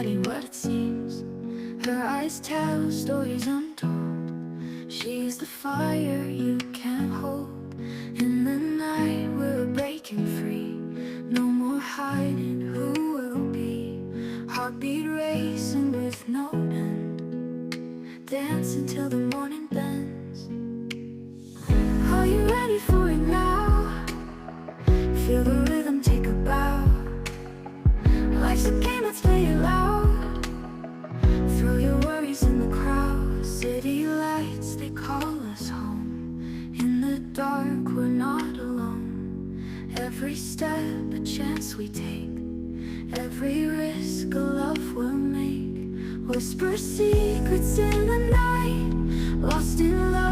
hiding what it seems. Her eyes tell stories untold. She's the fire you can't hold. In the night we're breaking free. No more hiding who we'll be. Heartbeat racing with no end. Dancing till the morning bends. Are you ready for it now? Feel the rhythm, take a bow. Life's a game, let's play it loud. Throw your worries in the crowd. City lights, they call us home. In the dark, we're not alone. Every step, a chance we take. Every risk, a love we'll make. Whisper secrets in the night. Lost in love.